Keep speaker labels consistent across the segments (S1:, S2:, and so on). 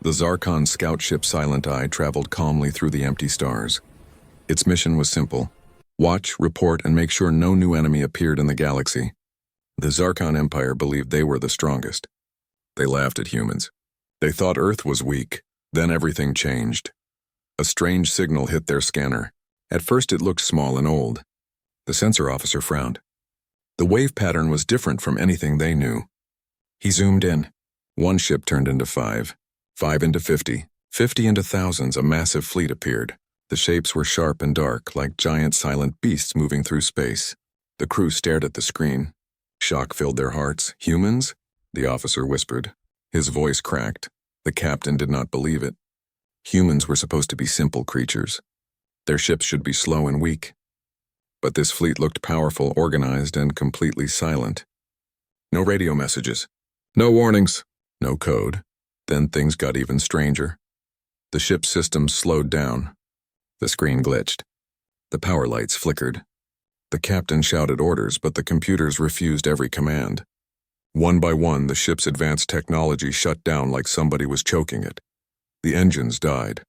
S1: The Zarkon scout ship Silent Eye traveled calmly through the empty stars. Its mission was simple: watch, report, and make sure no new enemy appeared in the galaxy. The Zarkon Empire believed they were the strongest. They laughed at humans. They thought Earth was weak. Then everything changed. A strange signal hit their scanner. At first it looked small and old. The sensor officer frowned. The wave pattern was different from anything they knew. He zoomed in. One ship turned into 5 into 50 into thousands. A massive fleet appeared. The shapes were sharp and dark, like giant silent beasts moving through space. The crew stared at the screen. Shock filled their hearts. Humans? The officer whispered. His voice cracked. The captain did not believe it. Humans were supposed to be simple creatures. Their ships should be slow and weak. But this fleet looked powerful, organized, and completely silent. No radio messages. No warnings. No code. Then things got even stranger. The ship's systems slowed down. The screen glitched. The power lights flickered. The captain shouted orders, but the computers refused every command. One by one, the ship's advanced technology shut down like somebody was choking it. The engines died.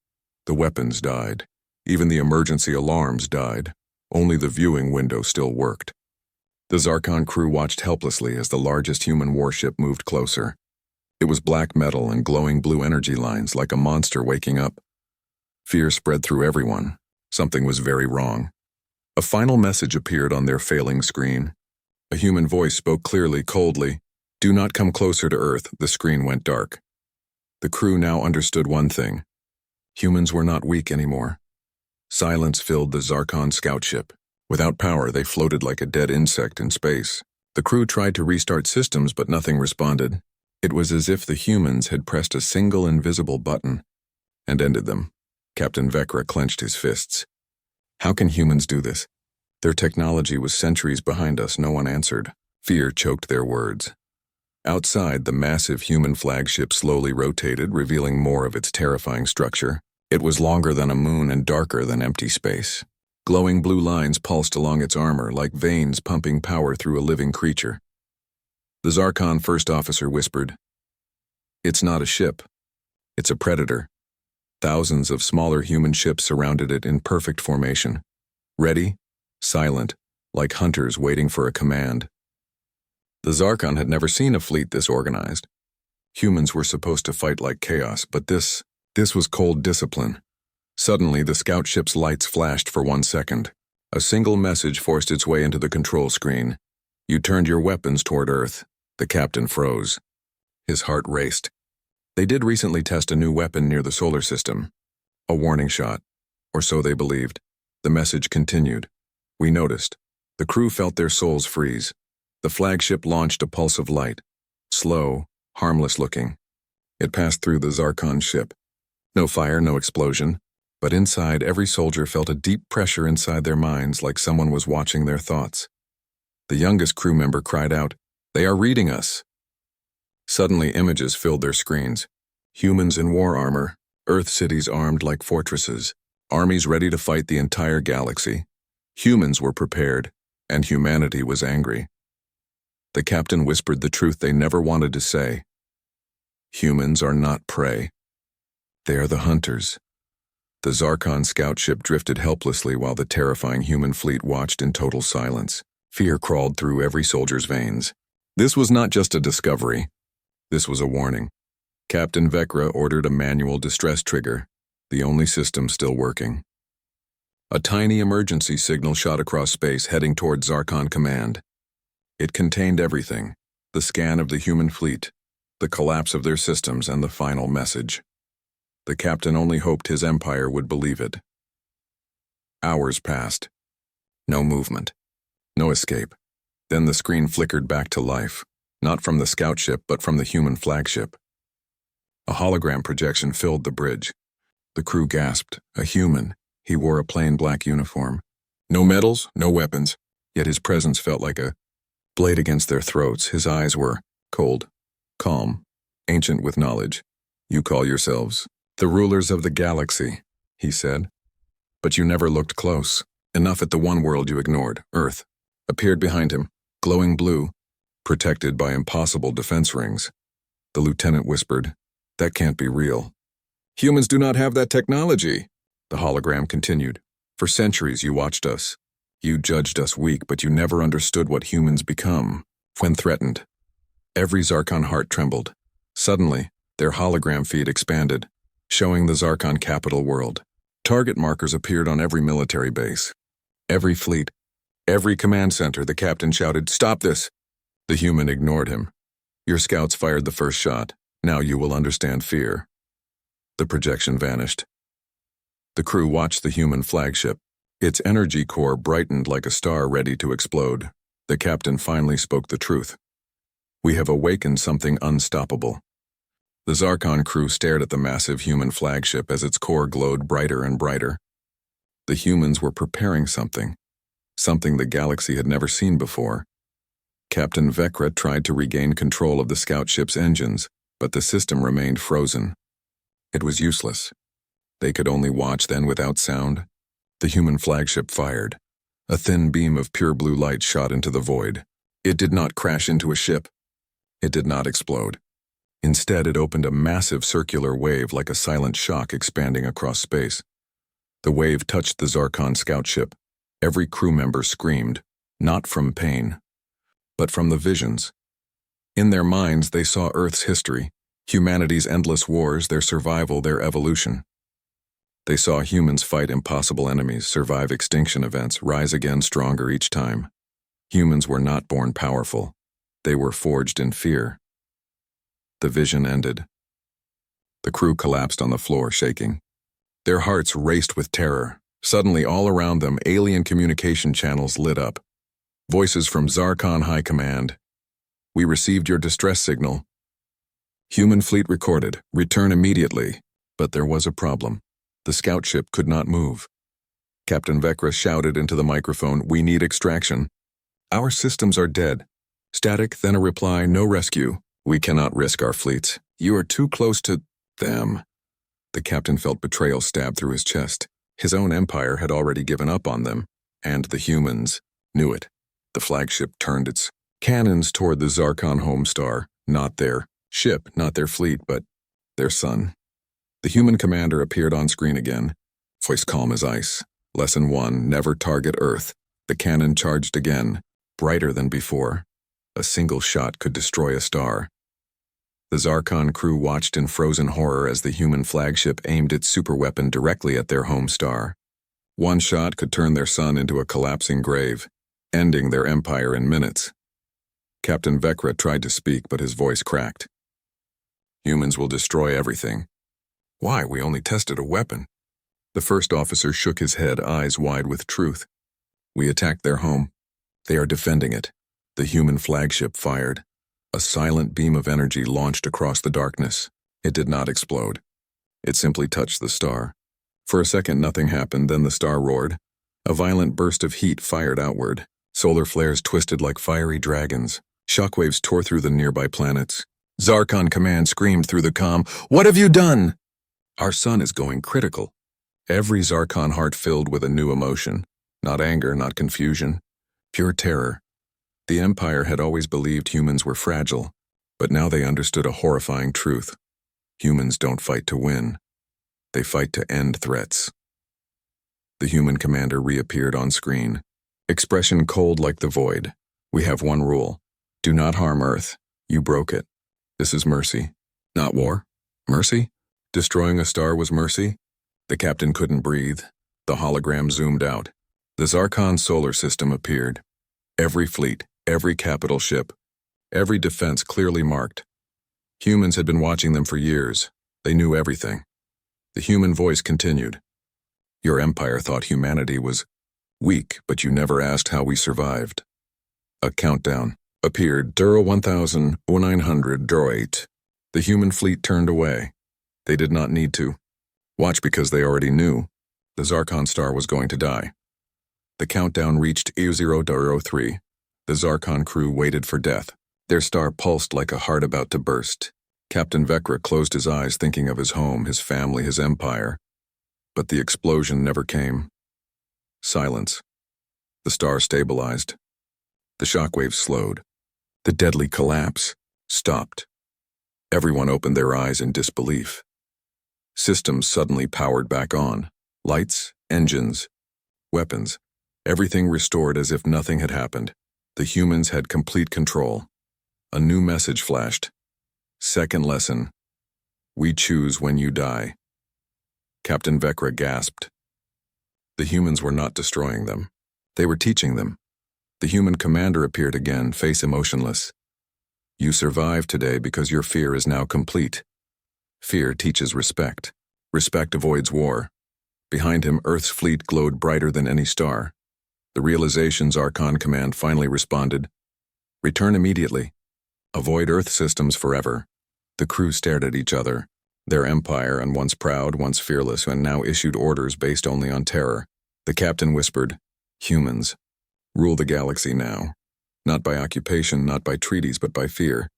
S1: The weapons died. Even the emergency alarms died. Only the viewing window still worked. The Zarkon crew watched helplessly as the largest human warship moved closer. It was black metal and glowing blue energy lines, like a monster waking up. Fear spread through everyone. Something was very wrong. A final message appeared on their failing screen. A human voice spoke clearly, coldly. "Do not come closer to Earth." The screen went dark. The crew now understood one thing. Humans were not weak anymore. Silence filled the Zarkon scout ship. Without power, they floated like a dead insect in space. The crew tried to restart systems, but nothing responded. It was as if the humans had pressed a single invisible button and ended them. Captain Vecra clenched his fists. How can humans do this? Their technology was centuries behind us. No one answered. Fear choked their words. Outside, the massive human flagship slowly rotated, revealing more of its terrifying structure. It was longer than a moon and darker than empty space. Glowing blue lines pulsed along its armor, like veins pumping power through a living creature. The Zarkon first officer whispered, "It's not a ship. It's a predator." Thousands of smaller human ships surrounded it in perfect formation. Ready, silent, like hunters waiting for a command. The Zarkon had never seen a fleet this organized. Humans were supposed to fight like chaos, but this was cold discipline. Suddenly, the scout ship's lights flashed for 1 second. A single message forced its way into the control screen. "You turned your weapons toward Earth." The captain froze. His heart raced. They did recently test a new weapon near the solar system. A warning shot, or so they believed. The message continued. "We noticed." The crew felt their souls freeze. The flagship launched a pulse of light. Slow, harmless looking. It passed through the Zarkon ship. No fire, no explosion. But inside, every soldier felt a deep pressure inside their minds, like someone was watching their thoughts. The youngest crew member cried out, "They are reading us!" Suddenly, images filled their screens. Humans in war armor, Earth cities armed like fortresses, armies ready to fight the entire galaxy. Humans were prepared, and humanity was angry. The captain whispered the truth they never wanted to say. Humans are not prey. They are the hunters. The Zarkon scout ship drifted helplessly while the terrifying human fleet watched in total silence. Fear crawled through every soldier's veins. This was not just a discovery. This was a warning. Captain Vecra ordered a manual distress trigger, the only system still working. A tiny emergency signal shot across space, heading toward Zarkon Command. It contained everything: the scan of the human fleet, the collapse of their systems, and the final message. The captain only hoped his empire would believe it. Hours passed. No movement. No escape. Then the screen flickered back to life, not from the scout ship, but from the human flagship. A hologram projection filled the bridge. The crew gasped. A human. He wore a plain black uniform. No medals, no weapons, yet his presence felt like a blade against their throats. His eyes were cold, calm, ancient with knowledge. "You call yourselves the rulers of the galaxy," he said. "But you never looked close. Enough at the one world you ignored, Earth." Appeared behind him, glowing blue, protected by impossible defense rings. The lieutenant whispered, "That can't be real." Humans do not have that technology, the hologram continued. For centuries you watched us. You judged us weak, but you never understood what humans become when threatened. Every Zarkon heart trembled. Suddenly, their hologram feed expanded, showing the Zarkon capital world. Target markers appeared on every military base. Every fleet, every command center, the captain shouted, "Stop this!" The human ignored him. Your scouts fired the first shot. Now you will understand fear. The projection vanished. The crew watched the human flagship. Its energy core brightened like a star ready to explode. The captain finally spoke the truth. We have awakened something unstoppable. The Zarkon crew stared at the massive human flagship as its core glowed brighter and brighter. The humans were preparing something the galaxy had never seen before. Captain Vecra tried to regain control of the scout ship's engines, but the system remained frozen. It was useless. They could only watch then without sound. The human flagship fired. A thin beam of pure blue light shot into the void. It did not crash into a ship. It did not explode. Instead, it opened a massive circular wave like a silent shock expanding across space. The wave touched the Zarkon scout ship. Every crew member screamed, not from pain, but from the visions. In their minds, they saw Earth's history, humanity's endless wars, their survival, their evolution. They saw humans fight impossible enemies, survive extinction events, rise again stronger each time. Humans were not born powerful. They were forged in fear. The vision ended. The crew collapsed on the floor, shaking. Their hearts raced with terror. Suddenly, all around them, alien communication channels lit up. Voices from Zarkon High Command. We received your distress signal. Human fleet recorded. Return immediately. But there was a problem. The scout ship could not move. Captain Vecra shouted into the microphone, "We need extraction. Our systems are dead." Static, then a reply, "No rescue. We cannot risk our fleets. You are too close to them." The captain felt betrayal stab through his chest. His own empire had already given up on them, and the humans knew it. The flagship turned its cannons toward the Zarkon homestar, not their ship, not their fleet, but their sun. The human commander appeared on screen again, voice calm as ice. Lesson 1, never target Earth. The cannon charged again, brighter than before. A single shot could destroy a star. The Zarkon crew watched in frozen horror as the human flagship aimed its superweapon directly at their home star. One shot could turn their sun into a collapsing grave, ending their empire in minutes. Captain Vecra tried to speak, but his voice cracked. Humans will destroy everything. Why? We only tested a weapon. The first officer shook his head, eyes wide with truth. We attacked their home. They are defending it. The human flagship fired. A silent beam of energy launched across the darkness. It did not explode. It simply touched the star. For a second, nothing happened, then the star roared. A violent burst of heat fired outward. Solar flares twisted like fiery dragons. Shockwaves tore through the nearby planets. Zarkon Command screamed through the comm, "What have you done?" Our sun is going critical. Every Zarkon heart filled with a new emotion. Not anger, not confusion. Pure terror. The Empire had always believed humans were fragile, but now they understood a horrifying truth. Humans don't fight to win. They fight to end threats. The human commander reappeared on screen. Expression cold like the void. We have one rule. Do not harm Earth. You broke it. This is mercy. Not war. Mercy? Destroying a star was mercy? The captain couldn't breathe. The hologram zoomed out. The Zarkon solar system appeared. Every fleet, every capital ship, every defense clearly marked. Humans had been watching them for years. They knew everything. The human voice continued. Your empire thought humanity was weak, but you never asked how we survived. A countdown appeared. Duro 1900 Duro 8. The human fleet turned away. They did not need to. Watch because they already knew. The Zarkon star was going to die. The countdown reached E0-03. The Zarkon crew waited for death. Their star pulsed like a heart about to burst. Captain Vecra closed his eyes thinking of his home, his family, his empire. But the explosion never came. Silence. The star stabilized. The shockwaves slowed. The deadly collapse stopped. Everyone opened their eyes in disbelief. Systems suddenly powered back on. Lights, engines, weapons, everything restored as if nothing had happened. The humans had complete control. A new message flashed. Second lesson. We choose when you die. Captain Vecra gasped. The humans were not destroying them. They were teaching them. The human commander appeared again, face emotionless. You survived today because your fear is now complete. Fear teaches respect. Respect avoids war. Behind him, Earth's fleet glowed brighter than any star. The realization's Archon command finally responded. Return immediately. Avoid Earth systems forever. The crew stared at each other. Their empire, and once proud, once fearless, and now issued orders based only on terror. The captain whispered, humans, rule the galaxy now. Not by occupation, not by treaties, but by fear.